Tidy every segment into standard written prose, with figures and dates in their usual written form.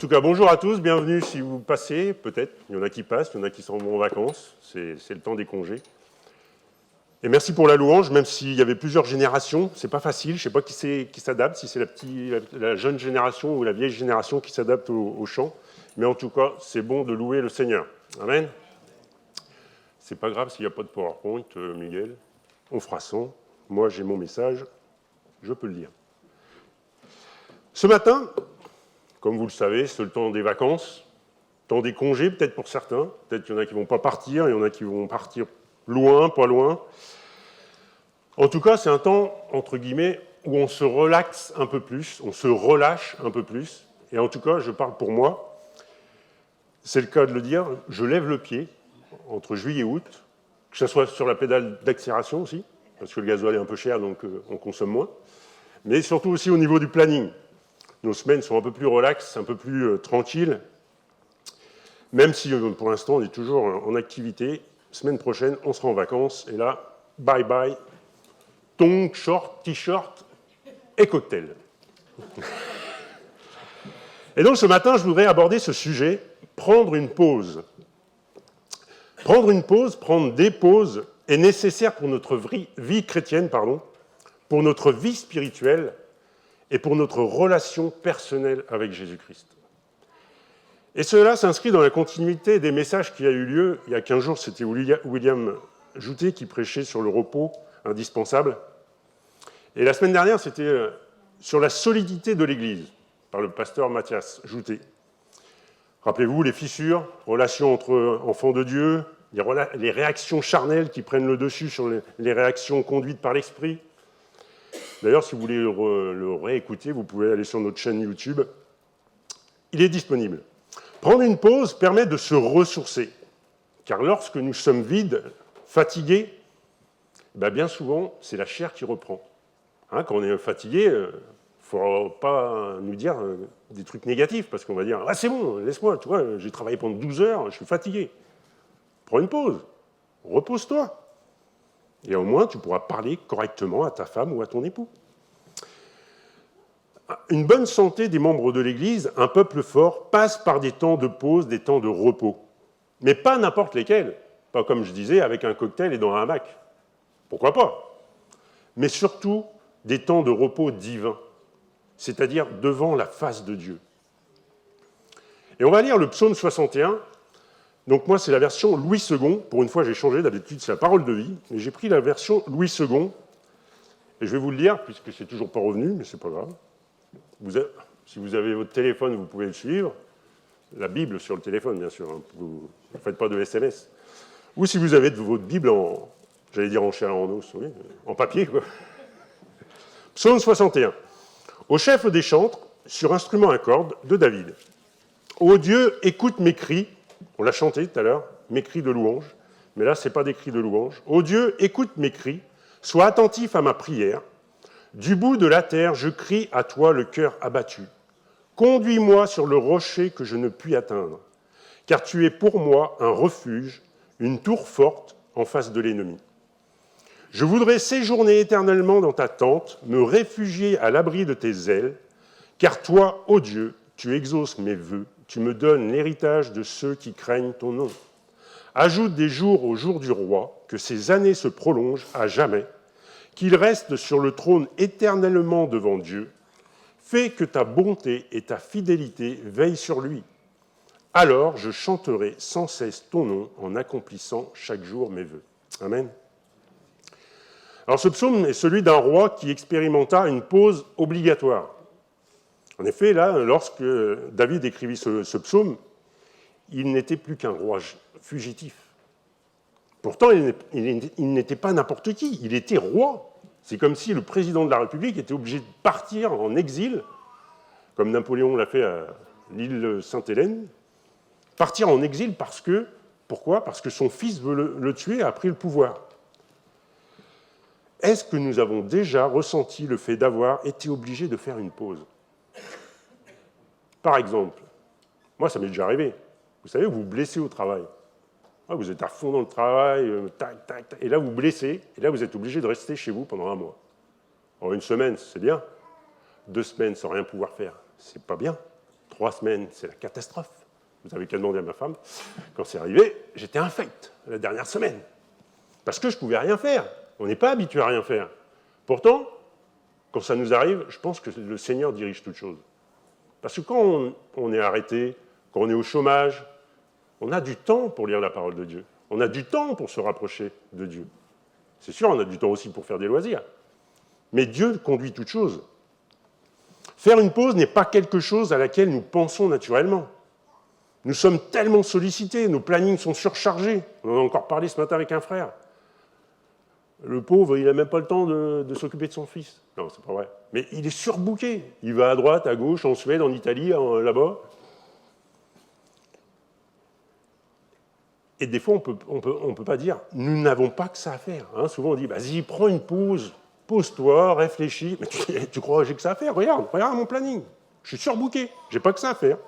tout cas, bonjour à tous, bienvenue si vous passez, peut-être. Il y en a qui passent, il y en a qui s'en vont en vacances, c'est le temps des congés. Et merci pour la louange, même s'il y avait plusieurs générations, c'est pas facile, je ne sais pas qui s'adapte, si c'est la jeune génération ou la vieille génération qui s'adapte au chant, mais en tout cas, c'est bon de louer le Seigneur. Amen. C'est pas grave s'il n'y a pas de PowerPoint, Miguel, on fera sans. Moi, j'ai mon message, je peux le dire. Ce matin, comme vous le savez, c'est le temps des vacances, temps des congés peut-être pour certains, peut-être qu'il y en a qui ne vont pas partir, il y en a qui vont partir loin, pas loin. En tout cas, c'est un temps, entre guillemets, où on se relaxe un peu plus, on se relâche un peu plus, et en tout cas, je parle pour moi, c'est le cas de le dire, je lève le pied entre juillet et août, que ce soit sur la pédale d'accélération aussi, parce que le gasoil est un peu cher, donc on consomme moins, mais surtout aussi au niveau du planning. Nos semaines sont un peu plus relaxes, un peu plus tranquilles, même si pour l'instant on est toujours en activité. Semaine prochaine, on sera en vacances, et là, bye bye, tongs, short, t-shirt et cocktail. Et donc ce matin, je voudrais aborder ce sujet, prendre une pause. Prendre une pause, prendre des pauses est nécessaire pour notre vie chrétienne, pour notre vie spirituelle, et pour notre relation personnelle avec Jésus-Christ. Et cela s'inscrit dans la continuité des messages qui a eu lieu. Il y a 15 jours, c'était William Joutet qui prêchait sur le repos indispensable. Et la semaine dernière, c'était sur la solidité de l'Église, par le pasteur Mathias Joutet. Rappelez-vous, les fissures, relations entre enfants de Dieu, les réactions charnelles qui prennent le dessus sur les réactions conduites par l'Esprit. D'ailleurs, si vous voulez le réécouter, vous pouvez aller sur notre chaîne YouTube. Il est disponible. Prendre une pause permet de se ressourcer. Car lorsque nous sommes vides, fatigués, bien souvent, c'est la chair qui reprend. Quand on est fatigué, il ne faut pas nous dire des trucs négatifs, parce qu'on va dire « Ah, c'est bon, laisse-moi, tu vois, j'ai travaillé pendant 12 heures, je suis fatigué. » Prends une pause, repose-toi. Et au moins, tu pourras parler correctement à ta femme ou à ton époux. Une bonne santé des membres de l'Église, un peuple fort, passe par des temps de pause, des temps de repos. Mais pas n'importe lesquels. Pas comme je disais, avec un cocktail et dans un hamac. Pourquoi pas? Mais surtout, des temps de repos divins, c'est-à-dire devant la face de Dieu. Et on va lire le psaume 61. Donc moi, c'est la version Louis II. Pour une fois, j'ai changé, d'habitude, c'est la parole de vie. Mais j'ai pris la version Louis II. Et je vais vous le lire, puisque c'est toujours pas revenu, mais c'est pas grave. Si vous avez votre téléphone, vous pouvez le suivre. La Bible sur le téléphone, bien sûr. Vous ne faites pas de SMS. Ou si vous avez votre Bible j'allais dire en chair et en os, oui, en papier, quoi. Psaume 61. Au chef des chantres, sur instrument à cordes, de David. Ô Dieu, écoute mes cris. On l'a chanté tout à l'heure, mes cris de louange. Mais là, ce n'est pas des cris de louange. Ô Dieu, écoute mes cris. Sois attentif à ma prière. Du bout de la terre, je crie à toi le cœur abattu. Conduis-moi sur le rocher que je ne puis atteindre, car tu es pour moi un refuge, une tour forte en face de l'ennemi. Je voudrais séjourner éternellement dans ta tente, me réfugier à l'abri de tes ailes, car toi, ô Dieu, tu exauces mes vœux, tu me donnes l'héritage de ceux qui craignent ton nom. Ajoute des jours au jour du roi, que ses années se prolongent à jamais, qu'il reste sur le trône éternellement devant Dieu. Fais que ta bonté et ta fidélité veillent sur lui. Alors je chanterai sans cesse ton nom en accomplissant chaque jour mes vœux. Amen. Alors ce psaume est celui d'un roi qui expérimenta une pause obligatoire. En effet, là, lorsque David écrivit ce psaume, il n'était plus qu'un roi fugitif. Pourtant, il n'était pas n'importe qui, il était roi. C'est comme si le président de la République était obligé de partir en exil, comme Napoléon l'a fait à l'île Sainte-Hélène. Partir en exil pourquoi ? Parce que son fils veut le tuer, a pris le pouvoir. Est-ce que nous avons déjà ressenti le fait d'avoir été obligés de faire une pause ? Par exemple, moi ça m'est déjà arrivé. Vous savez, vous vous blessez au travail. Vous êtes à fond dans le travail, tac, tac, tac, et là vous vous blessez, et là vous êtes obligé de rester chez vous pendant un mois. Alors une semaine, c'est bien. 2 semaines sans rien pouvoir faire, c'est pas bien. 3 semaines, c'est la catastrophe. Vous n'avez qu'à demander à ma femme. Quand c'est arrivé, j'étais infect la dernière semaine. Parce que je ne pouvais rien faire. On n'est pas habitué à rien faire. Pourtant, quand ça nous arrive, je pense que le Seigneur dirige toutes choses. Parce que quand on est arrêté, quand on est au chômage, on a du temps pour lire la parole de Dieu. On a du temps pour se rapprocher de Dieu. C'est sûr, on a du temps aussi pour faire des loisirs. Mais Dieu conduit toutes choses. Faire une pause n'est pas quelque chose à laquelle nous pensons naturellement. Nous sommes tellement sollicités, nos plannings sont surchargés. On en a encore parlé ce matin avec un frère. Le pauvre, il n'a même pas le temps de s'occuper de son fils. Non, c'est pas vrai. Mais il est surbooké. Il va à droite, à gauche, en Suède, en Italie, là-bas. Et des fois, on peut pas dire « nous n'avons pas que ça à faire ». Souvent, on dit « vas-y, prends une pause, pose-toi, réfléchis ». Mais tu crois que j'ai que ça à faire ? Regarde mon planning. Je suis surbooké, j'ai pas que ça à faire.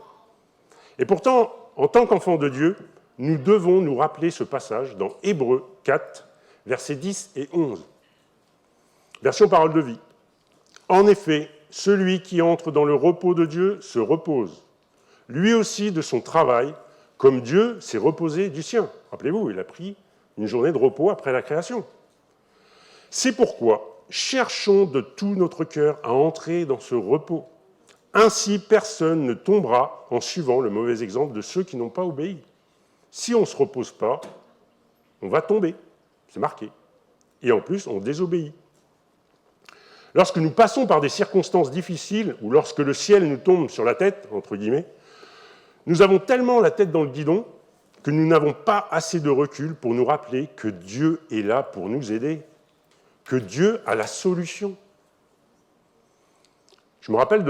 Et pourtant, en tant qu'enfants de Dieu, nous devons nous rappeler ce passage dans Hébreux 4, versets 10 et 11. Version parole de vie. En effet, celui qui entre dans le repos de Dieu se repose, lui aussi de son travail, comme Dieu s'est reposé du sien. Rappelez-vous, il a pris une journée de repos après la création. C'est pourquoi cherchons de tout notre cœur à entrer dans ce repos. Ainsi, personne ne tombera en suivant le mauvais exemple de ceux qui n'ont pas obéi. Si on ne se repose pas, on va tomber. C'est marqué. Et en plus, on désobéit. Lorsque nous passons par des circonstances difficiles, ou lorsque le ciel nous tombe sur la tête, entre guillemets, nous avons tellement la tête dans le guidon que nous n'avons pas assez de recul pour nous rappeler que Dieu est là pour nous aider, que Dieu a la solution. Je me rappelle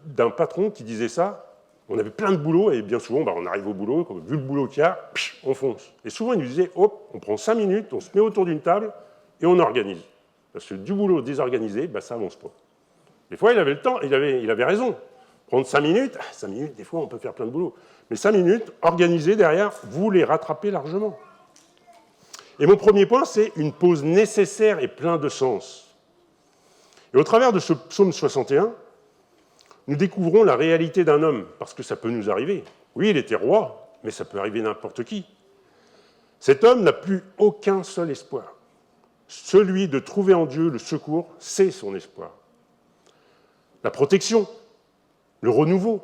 d'un patron qui disait ça. On avait plein de boulot et bien souvent, on arrive au boulot, vu le boulot qu'il y a, on fonce. Et souvent, il nous disait, hop, on prend 5 minutes, on se met autour d'une table et on organise. Parce que du boulot désorganisé, ça n'avance pas. Des fois, il avait le temps, il avait raison. Prendre 5 minutes, des fois, on peut faire plein de boulot. Mais 5 minutes, organisées derrière, vous les rattrapez largement. Et mon premier point, c'est une pause nécessaire et plein de sens. Et au travers de ce psaume 61, nous découvrons la réalité d'un homme, parce que ça peut nous arriver. Oui, il était roi, mais ça peut arriver n'importe qui. Cet homme n'a plus aucun seul espoir. Celui de trouver en Dieu le secours, c'est son espoir. La protection, le renouveau,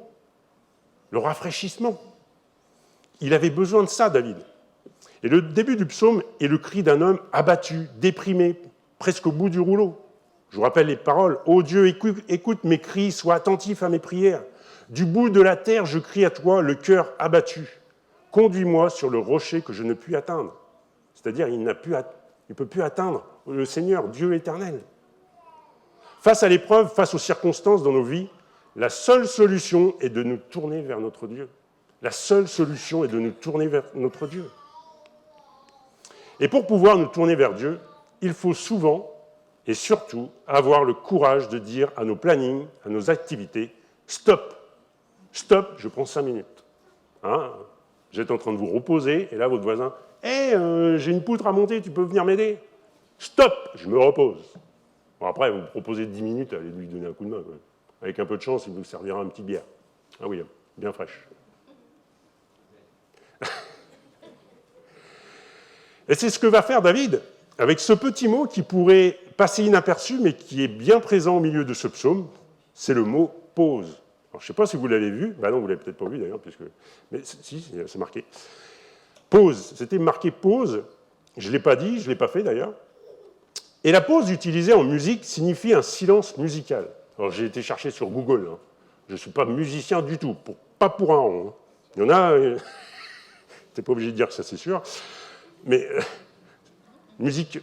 le rafraîchissement. Il avait besoin de ça, David. Et le début du psaume est le cri d'un homme abattu, déprimé, presque au bout du rouleau. Je vous rappelle les paroles. « Ô Dieu, écoute mes cris, sois attentif à mes prières. Du bout de la terre, je crie à toi, le cœur abattu. Conduis-moi sur le rocher que je ne puis atteindre. » C'est-à-dire, il ne peut plus atteindre le Seigneur, Dieu éternel. Face à l'épreuve, face aux circonstances dans nos vies, la seule solution est de nous tourner vers notre Dieu. La seule solution est de nous tourner vers notre Dieu. Et pour pouvoir nous tourner vers Dieu, il faut souvent et surtout avoir le courage de dire à nos plannings, à nos activités, stop, je prends 5 minutes. Vous êtes en train de vous reposer, et là votre voisin, j'ai une poutre à monter, tu peux venir m'aider ? Stop, je me repose. Bon, après, vous me proposez 10 minutes, allez lui donner un coup de main. Quoi. Avec un peu de chance, il vous servira un petit bière. Ah oui, bien fraîche. Et c'est ce que va faire David, avec ce petit mot qui pourrait passer inaperçu, mais qui est bien présent au milieu de ce psaume, c'est le mot « pause ». Alors, je ne sais pas si vous l'avez vu, non, vous ne l'avez peut-être pas vu d'ailleurs, mais si, c'est marqué. Pause, c'était marqué « pause », je ne l'ai pas dit, je ne l'ai pas fait d'ailleurs. Et la pause utilisée en musique signifie un silence musical. Alors j'ai été chercher sur Google, je ne suis pas musicien du tout, pas pour un rond. Il y en a, tu n'es pas obligé de dire que ça c'est sûr, mais musique...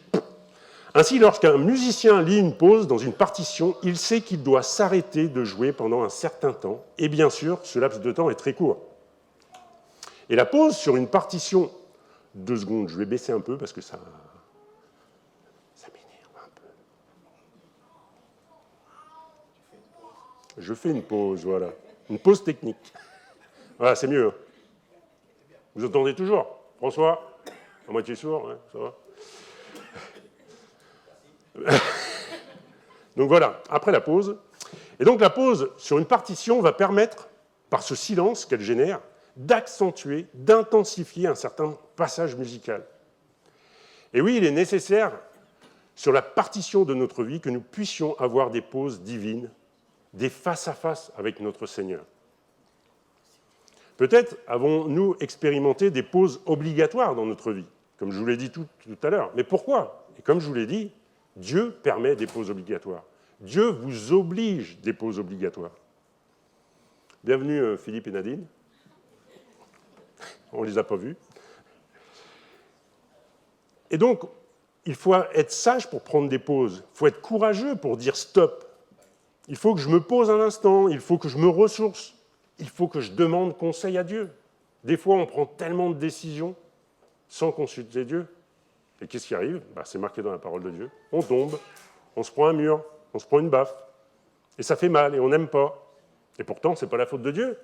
Ainsi, lorsqu'un musicien lit une pause dans une partition, il sait qu'il doit s'arrêter de jouer pendant un certain temps, et bien sûr, ce laps de temps est très court. Et la pause sur une partition, 2 secondes, je vais baisser un peu parce que ça m'énerve un peu. Je fais une pause, voilà. Une pause technique. Voilà, c'est mieux. Vous entendez toujours ? François ? À moitié sourd, hein, ça va ? Donc voilà, après la pause. Et donc la pause sur une partition va permettre, par ce silence qu'elle génère, d'accentuer, d'intensifier un certain passage musical. Et oui, il est nécessaire, sur la partition de notre vie, que nous puissions avoir des pauses divines, des face-à-face avec notre Seigneur. Peut-être avons-nous expérimenté des pauses obligatoires dans notre vie, comme je vous l'ai dit tout à l'heure. Mais pourquoi? Et comme je vous l'ai dit, Dieu permet des pauses obligatoires. Dieu vous oblige des pauses obligatoires. Bienvenue Philippe et Nadine. On ne les a pas vus. Et donc, il faut être sage pour prendre des pauses. Il faut être courageux pour dire stop. Il faut que je me pose un instant, il faut que je me ressource, il faut que je demande conseil à Dieu. Des fois, on prend tellement de décisions sans consulter Dieu. Et qu'est-ce qui arrive? C'est marqué dans la parole de Dieu. On tombe, on se prend un mur, on se prend une baffe, et ça fait mal, et on n'aime pas. Et pourtant, ce n'est pas la faute de Dieu.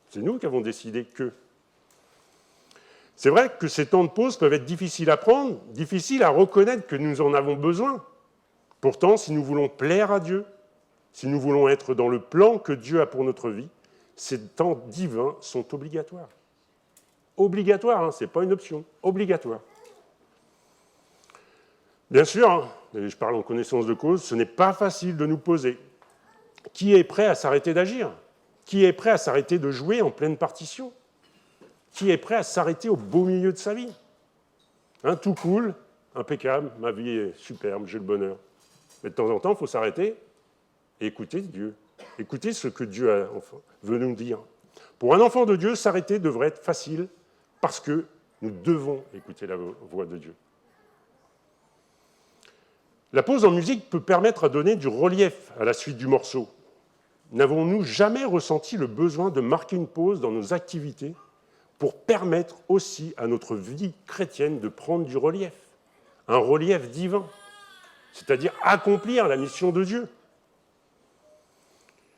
C'est nous qui avons décidé que. C'est vrai que ces temps de pause peuvent être difficiles à prendre, difficiles à reconnaître que nous en avons besoin. Pourtant, si nous voulons plaire à Dieu, si nous voulons être dans le plan que Dieu a pour notre vie, ces temps divins sont obligatoires. Obligatoires, ce n'est pas une option, obligatoire. Bien sûr, et je parle en connaissance de cause, ce n'est pas facile de nous poser. Qui est prêt à s'arrêter d'agir? Qui est prêt à s'arrêter de jouer en pleine partition? Qui est prêt à s'arrêter au beau milieu de sa vie? Tout cool, impeccable, ma vie est superbe, j'ai le bonheur. Mais de temps en temps, il faut s'arrêter et écouter Dieu. Écouter ce que Dieu veut nous dire. Pour un enfant de Dieu, s'arrêter devrait être facile parce que nous devons écouter la voix de Dieu. La pause en musique peut permettre à donner du relief à la suite du morceau. N'avons-nous jamais ressenti le besoin de marquer une pause dans nos activités pour permettre aussi à notre vie chrétienne de prendre du relief, un relief divin, c'est-à-dire accomplir la mission de Dieu?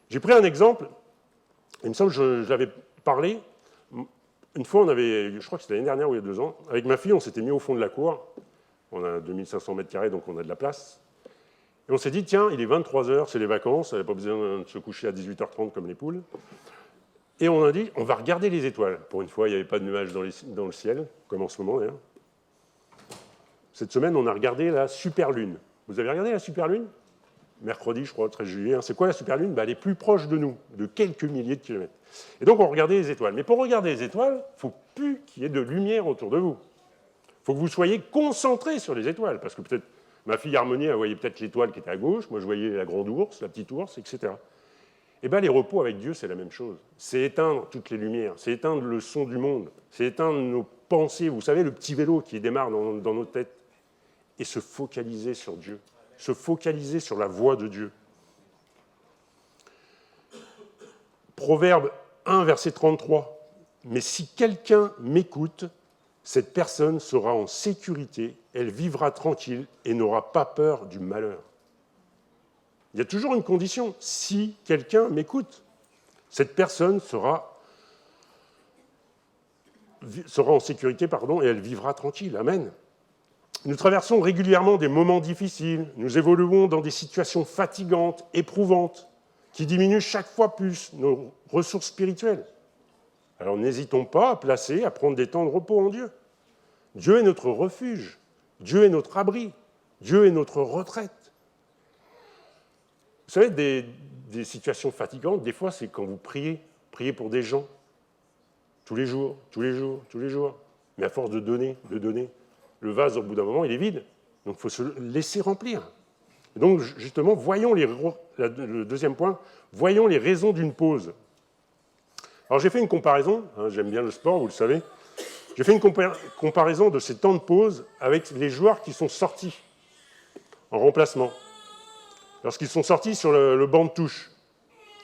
J'ai pris un exemple, il me semble que je l'avais parlé. Une fois, je crois que c'était l'année dernière ou il y a 2 ans, avec ma fille, on s'était mis au fond de la cour. On a 2500 mètres carrés, donc on a de la place. Et on s'est dit, tiens, il est 23h, c'est les vacances, elle n'a pas besoin de se coucher à 18h30 comme les poules. Et on a dit, on va regarder les étoiles. Pour une fois, il n'y avait pas de nuages dans le ciel, comme en ce moment d'ailleurs. Cette semaine, on a regardé la superlune. Vous avez regardé la superlune? Mercredi, je crois, 13 juillet. C'est quoi la superlune? Elle est plus proche de nous, de quelques milliers de kilomètres. Et donc, on regardait les étoiles. Mais pour regarder les étoiles, il ne faut plus qu'il y ait de lumière autour de vous. Il faut que vous soyez concentrés sur les étoiles, parce que peut-être ma fille Harmonie, elle voyait peut-être l'étoile qui était à gauche, moi je voyais la grande ours, la petite ours, etc. Eh bien, les repos avec Dieu, c'est la même chose. C'est éteindre toutes les lumières, c'est éteindre le son du monde, c'est éteindre nos pensées, vous savez, le petit vélo qui démarre dans nos têtes, et se focaliser sur Dieu, se focaliser sur la voix de Dieu. Proverbe 1, verset 33. « Mais si quelqu'un m'écoute, cette personne sera en sécurité, elle vivra tranquille et n'aura pas peur du malheur. » Il y a toujours une condition. Si quelqu'un m'écoute, cette personne sera en sécurité, et elle vivra tranquille. Amen. Nous traversons régulièrement des moments difficiles. Nous évoluons dans des situations fatigantes, éprouvantes, qui diminuent chaque fois plus nos ressources spirituelles. Alors n'hésitons pas à prendre des temps de repos en Dieu. Dieu est notre refuge, Dieu est notre abri, Dieu est notre retraite. Vous savez, des situations fatigantes, des fois, c'est quand vous priez pour des gens, tous les jours. Mais à force de donner, le vase, au bout d'un moment, il est vide. Donc, il faut se laisser remplir. Et donc, justement, le deuxième point, voyons les raisons d'une pause. Alors, j'ai fait une comparaison, j'aime bien le sport, vous le savez. J'ai fait une comparaison de ces temps de pause avec les joueurs qui sont sortis en remplacement. Lorsqu'ils sont sortis sur le banc de touche.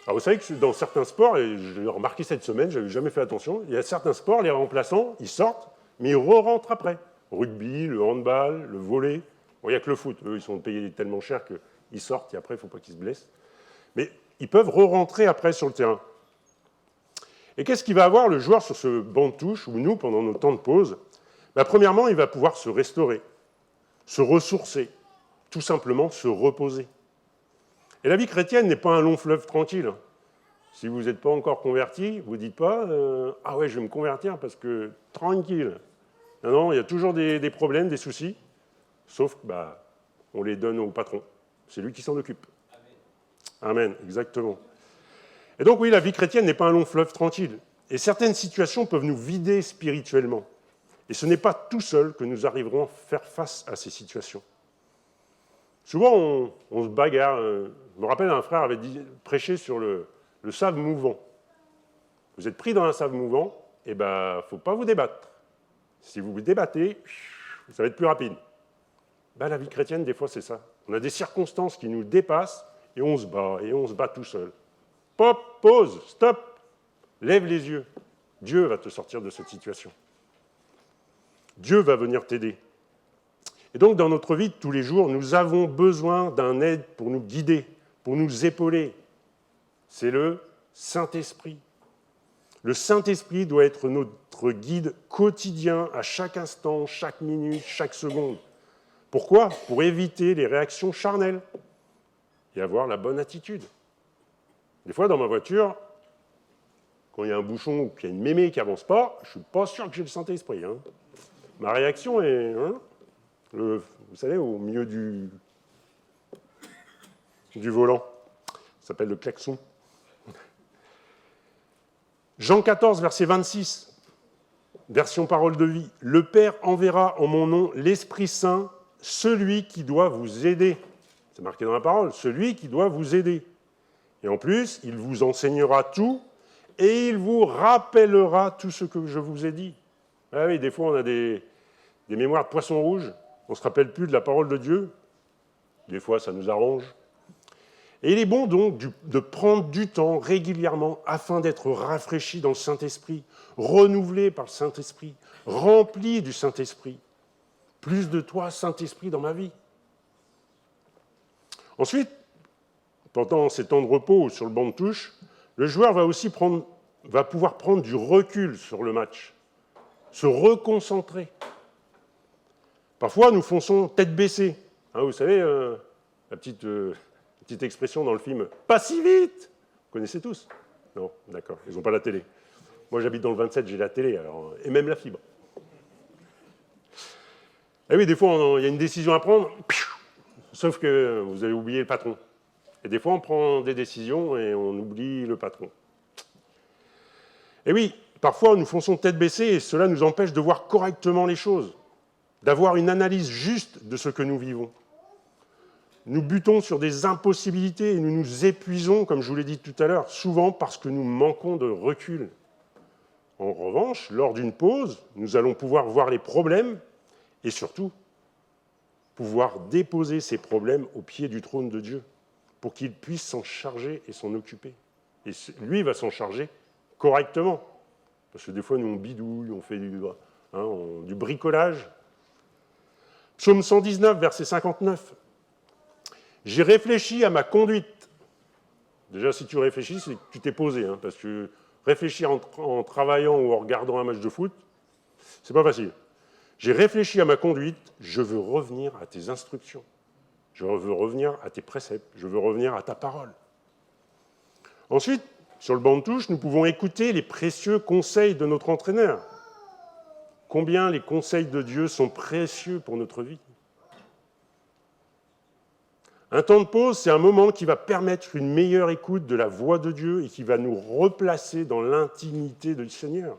Alors, vous savez que dans certains sports, et je l'ai remarqué cette semaine, je n'avais jamais fait attention, il y a certains sports, les remplaçants, ils sortent, mais ils re-rentrent après. Rugby, le handball, le volley. Bon, il n'y a que le foot. Eux, ils sont payés tellement cher qu'ils sortent et après, il ne faut pas qu'ils se blessent. Mais ils peuvent re-rentrer après sur le terrain. Et qu'est-ce qu'il va avoir le joueur sur ce banc de touche, ou nous, pendant nos temps de pause? Premièrement, il va pouvoir se restaurer, se ressourcer, tout simplement se reposer. Et la vie chrétienne n'est pas un long fleuve tranquille. Si vous n'êtes pas encore converti, vous ne dites pas ah ouais, je vais me convertir parce que tranquille. Non, non, il y a toujours des problèmes, des soucis, sauf que on les donne au patron. C'est lui qui s'en occupe. Amen, exactement. Et donc, oui, la vie chrétienne n'est pas un long fleuve tranquille. Et certaines situations peuvent nous vider spirituellement. Et ce n'est pas tout seul que nous arriverons à faire face à ces situations. Souvent, on se bagarre. Je me rappelle, un frère avait prêché sur le save mouvant. Vous êtes pris dans un save mouvant, et il ne faut pas vous débattre. Si vous vous débattez, ça va être plus rapide. La vie chrétienne, des fois, c'est ça. On a des circonstances qui nous dépassent, et on se bat tout seul. Pop, pause, stop, lève les yeux. Dieu va te sortir de cette situation. Dieu va venir t'aider. Et donc, dans notre vie de tous les jours, nous avons besoin d'un aide pour nous guider, pour nous épauler. C'est le Saint-Esprit. Le Saint-Esprit doit être notre guide quotidien à chaque instant, chaque minute, chaque seconde. Pourquoi ? Pour éviter les réactions charnelles et avoir la bonne attitude. Des fois, dans ma voiture, quand il y a un bouchon ou qu'il y a une mémé qui n'avance pas, je ne suis pas sûr que j'ai le Saint-Esprit. Ma réaction est, vous savez, au milieu du volant. Ça s'appelle le klaxon. Jean 14, verset 26, version parole de vie. « Le Père enverra en mon nom l'Esprit Saint, celui qui doit vous aider. » C'est marqué dans la parole, celui qui doit vous aider. Et en plus, il vous enseignera tout et il vous rappellera tout ce que je vous ai dit. Ah oui, des fois, on a des mémoires de poisson rouge, on ne se rappelle plus de la parole de Dieu. Des fois, ça nous arrange. Et il est bon donc de prendre du temps régulièrement afin d'être rafraîchi dans le Saint-Esprit, renouvelé par le Saint-Esprit, rempli du Saint-Esprit. Plus de toi, Saint-Esprit, dans ma vie. Ensuite, pendant ces temps de repos sur le banc de touche, le joueur va pouvoir prendre du recul sur le match, se reconcentrer. Parfois, nous fonçons tête baissée. Vous savez, la petite expression dans le film « Pas si vite !» Vous connaissez tous ? Non, d'accord, ils n'ont pas la télé. Moi, j'habite dans le 27, j'ai la télé, alors, et même la fibre. Et oui, des fois, il y a une décision à prendre, sauf que vous avez oublié le patron. Et des fois, on prend des décisions et on oublie le patron. Et oui, parfois, nous fonçons tête baissée et cela nous empêche de voir correctement les choses, d'avoir une analyse juste de ce que nous vivons. Nous butons sur des impossibilités et nous nous épuisons, comme je vous l'ai dit tout à l'heure, souvent parce que nous manquons de recul. En revanche, lors d'une pause, nous allons pouvoir voir les problèmes et surtout pouvoir déposer ces problèmes au pied du trône de Dieu pour qu'il puisse s'en charger et s'en occuper. Et lui va s'en charger correctement. Parce que des fois, nous, on bidouille, on fait du bricolage. Psaume 119, verset 59. « J'ai réfléchi à ma conduite. » Déjà, si tu réfléchis, c'est que tu t'es posé. Parce que réfléchir en travaillant ou en regardant un match de foot, c'est pas facile. « J'ai réfléchi à ma conduite, je veux revenir à tes instructions. Je veux revenir à tes préceptes. Je veux revenir à ta parole. » Ensuite, sur le banc de touche, nous pouvons écouter les précieux conseils de notre entraîneur. Combien les conseils de Dieu sont précieux pour notre vie. Un temps de pause, c'est un moment qui va permettre une meilleure écoute de la voix de Dieu et qui va nous replacer dans l'intimité du Seigneur.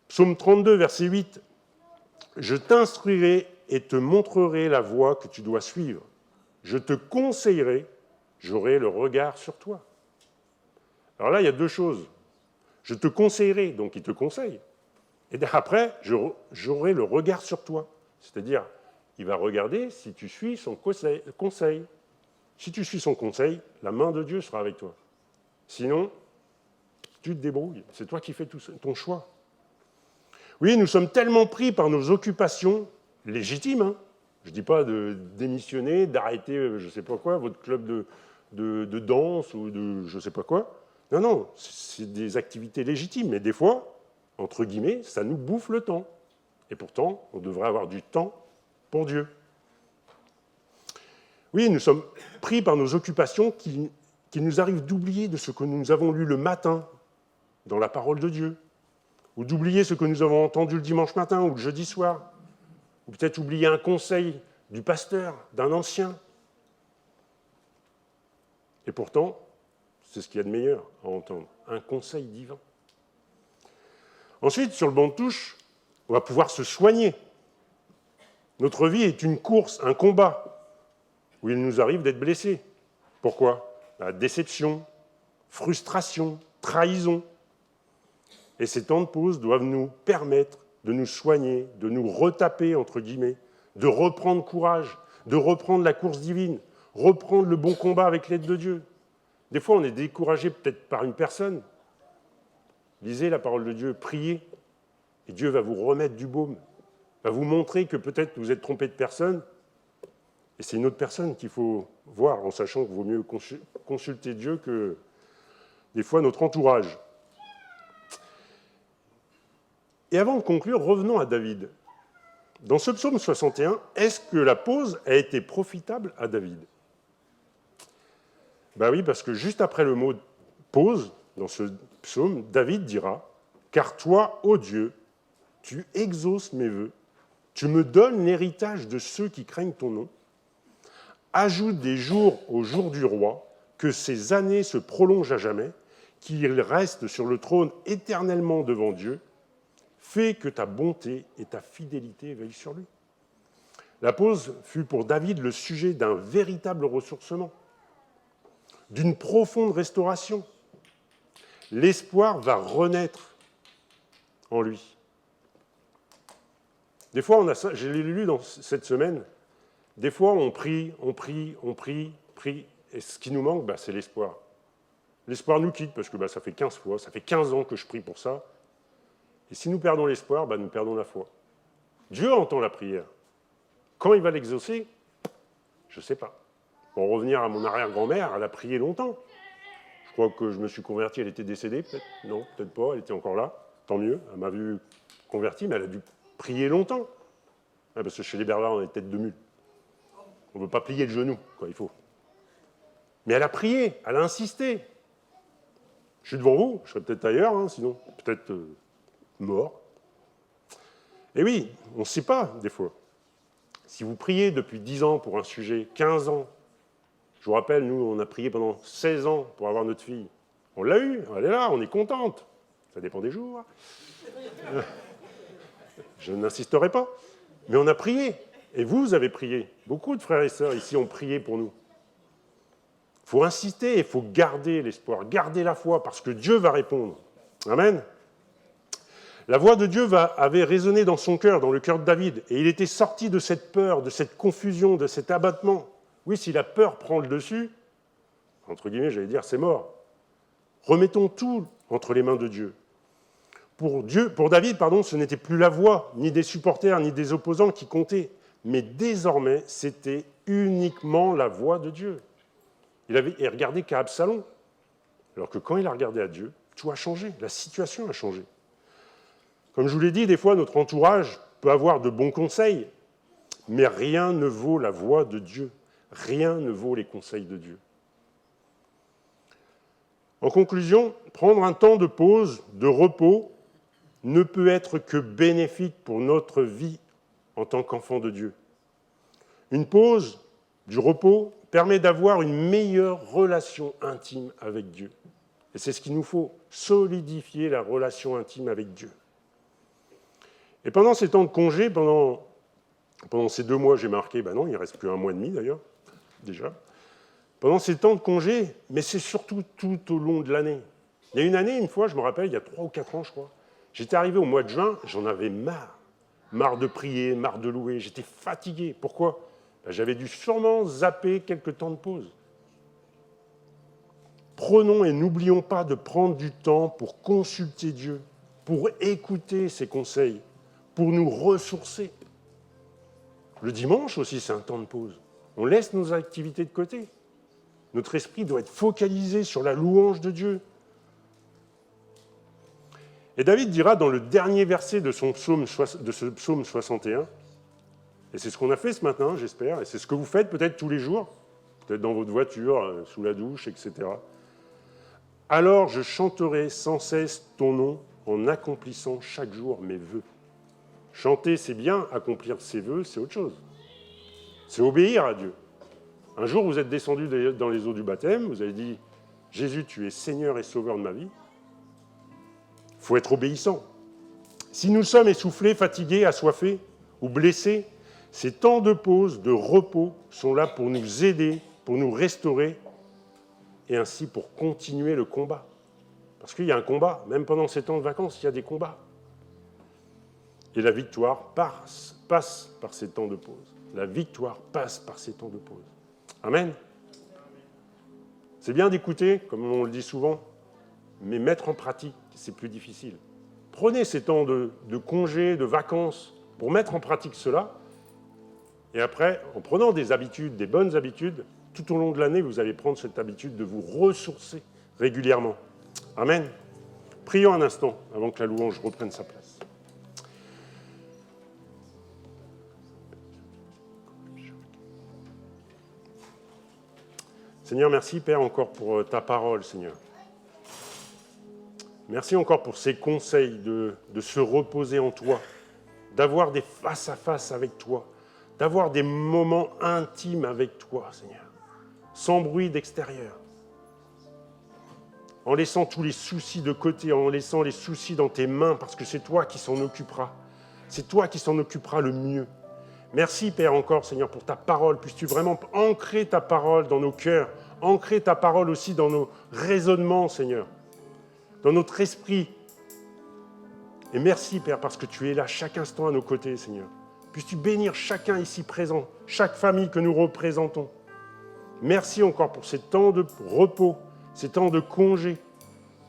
Psaume 32, verset 8. « Je t'instruirai et te montrerai la voie que tu dois suivre. Je te conseillerai, j'aurai le regard sur toi. » Alors là, il y a deux choses. Je te conseillerai, donc il te conseille. Et après, j'aurai le regard sur toi. C'est-à-dire, il va regarder si tu suis son conseil. Si tu suis son conseil, la main de Dieu sera avec toi. Sinon, tu te débrouilles. C'est toi qui fais ton choix. Oui, nous sommes tellement pris par nos occupations légitimes. Je ne dis pas de démissionner, d'arrêter, je ne sais pas quoi, votre club de danse ou de je ne sais pas quoi. Non, non, c'est des activités légitimes. Mais des fois, entre guillemets, ça nous bouffe le temps. Et pourtant, on devrait avoir du temps pour Dieu. Oui, nous sommes pris par nos occupations qui qu'il nous arrive d'oublier de ce que nous avons lu le matin dans la parole de Dieu, ou d'oublier ce que nous avons entendu le dimanche matin ou le jeudi soir, ou peut-être oublier un conseil du pasteur, d'un ancien. Et pourtant, c'est ce qu'il y a de meilleur à entendre, un conseil divin. Ensuite, sur le banc de touche, on va pouvoir se soigner. Notre vie est une course, un combat, où il nous arrive d'être blessés. Pourquoi ? Déception, frustration, trahison. Et ces temps de pause doivent nous permettre de nous soigner, de nous retaper, entre guillemets, de reprendre courage, de reprendre la course divine, reprendre le bon combat avec l'aide de Dieu. Des fois, on est découragé peut-être par une personne. Lisez la parole de Dieu, priez, et Dieu va vous remettre du baume, va vous montrer que peut-être vous êtes trompé de personne, et c'est une autre personne qu'il faut voir, en sachant qu'il vaut mieux consulter Dieu que, des fois, notre entourage. Et avant de conclure, revenons à David. Dans ce psaume 61, est-ce que la pause a été profitable à David ? Ben oui, parce que juste après le mot « pause », dans ce psaume, David dira « Car toi, ô Dieu, tu exauces mes vœux, tu me donnes l'héritage de ceux qui craignent ton nom. Ajoute des jours aux jours du roi, que ses années se prolongent à jamais, qu'il reste sur le trône éternellement devant Dieu. Fais que ta bonté et ta fidélité veillent sur lui. » La pause fut pour David le sujet d'un véritable ressourcement, d'une profonde restauration. L'espoir va renaître en lui. Des fois, je l'ai lu dans cette semaine, des fois on prie, et ce qui nous manque, c'est l'espoir. L'espoir nous quitte, parce que ça fait 15 fois, ça fait 15 ans que je prie pour ça. Et si nous perdons l'espoir, nous perdons la foi. Dieu entend la prière. Quand il va l'exaucer, je ne sais pas. Pour revenir à mon arrière-grand-mère, elle a prié longtemps. Je crois que je me suis converti, elle était décédée, peut-être. Non, peut-être pas, elle était encore là. Tant mieux, elle m'a vu converti, mais elle a dû prier longtemps. Parce que chez les Berlins, on est tête de mule. On ne veut pas plier le genou, il faut. Mais elle a prié, elle a insisté. Je suis devant vous, je serais peut-être ailleurs, sinon peut-être mort. Et oui, on ne sait pas, des fois. Si vous priez depuis 10 ans pour un sujet, 15 ans, je vous rappelle, nous, on a prié pendant 16 ans pour avoir notre fille. On l'a eue, elle est là, on est contente. Ça dépend des jours. Je n'insisterai pas. Mais on a prié. Et vous avez prié. Beaucoup de frères et sœurs ici ont prié pour nous. Il faut insister, il faut garder l'espoir, garder la foi, parce que Dieu va répondre. Amen. La voix de Dieu avait résonné dans son cœur, dans le cœur de David, et il était sorti de cette peur, de cette confusion, de cet abattement. Oui, si la peur prend le dessus, entre guillemets, j'allais dire, c'est mort. Remettons tout entre les mains de Dieu. Pour David, ce n'était plus la voix, ni des supporters, ni des opposants qui comptaient, mais désormais, c'était uniquement la voix de Dieu. Il regardait qu'à Absalom, alors que quand il a regardé à Dieu, tout a changé, la situation a changé. Comme je vous l'ai dit, des fois, notre entourage peut avoir de bons conseils, mais rien ne vaut la voix de Dieu. Rien ne vaut les conseils de Dieu. En conclusion, prendre un temps de pause, de repos, ne peut être que bénéfique pour notre vie en tant qu'enfant de Dieu. Une pause, du repos, permet d'avoir une meilleure relation intime avec Dieu. Et c'est ce qu'il nous faut, solidifier la relation intime avec Dieu. Et pendant ces temps de congé, pendant ces 2 mois, j'ai marqué, non, il ne reste plus 1 mois et demi d'ailleurs, déjà. Pendant ces temps de congé, mais c'est surtout tout au long de l'année. Il y a une année, une fois, je me rappelle, il y a 3 ou 4 ans, je crois, j'étais arrivé au mois de juin, j'en avais marre. Marre de prier, marre de louer, j'étais fatigué. Pourquoi ? J'avais dû sûrement zapper quelques temps de pause. Prenons et n'oublions pas de prendre du temps pour consulter Dieu, pour écouter ses conseils, pour nous ressourcer. Le dimanche aussi, c'est un temps de pause. On laisse nos activités de côté. Notre esprit doit être focalisé sur la louange de Dieu. Et David dira dans le dernier verset de ce psaume 61, et c'est ce qu'on a fait ce matin, j'espère, et c'est ce que vous faites peut-être tous les jours, peut-être dans votre voiture, sous la douche, etc. Alors je chanterai sans cesse ton nom en accomplissant chaque jour mes vœux. Chanter, c'est bien, accomplir ses vœux, c'est autre chose. C'est obéir à Dieu. Un jour, vous êtes descendu dans les eaux du baptême, vous avez dit « Jésus, tu es Seigneur et Sauveur de ma vie ». Il faut être obéissant. Si nous sommes essoufflés, fatigués, assoiffés ou blessés, ces temps de pause, de repos sont là pour nous aider, pour nous restaurer et ainsi pour continuer le combat. Parce qu'il y a un combat, même pendant ces temps de vacances, il y a des combats. Et la victoire passe par ces temps de pause. La victoire passe par ces temps de pause. Amen. C'est bien d'écouter, comme on le dit souvent, mais mettre en pratique, c'est plus difficile. Prenez ces temps de congés, de vacances, pour mettre en pratique cela. Et après, en prenant des habitudes, des bonnes habitudes, tout au long de l'année, vous allez prendre cette habitude de vous ressourcer régulièrement. Amen. Prions un instant avant que la louange reprenne sa place. Seigneur, merci Père encore pour ta parole, Seigneur. Merci encore pour ces conseils de se reposer en toi, d'avoir des face-à-face avec toi, d'avoir des moments intimes avec toi, Seigneur, sans bruit d'extérieur, en laissant tous les soucis de côté, en laissant les soucis dans tes mains, parce que c'est toi qui s'en occuperas. C'est toi qui s'en occuperas le mieux. Merci, Père, encore, Seigneur, pour ta parole. Puisses-tu vraiment ancrer ta parole dans nos cœurs, ancrer ta parole aussi dans nos raisonnements, Seigneur, dans notre esprit. Et merci, Père, parce que tu es là chaque instant à nos côtés, Seigneur. Puisses-tu bénir chacun ici présent, chaque famille que nous représentons. Merci encore pour ces temps de repos, ces temps de congé.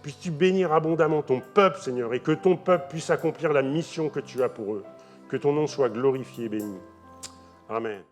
Puisses-tu bénir abondamment ton peuple, Seigneur, et que ton peuple puisse accomplir la mission que tu as pour eux. Que ton nom soit glorifié et béni. Amen.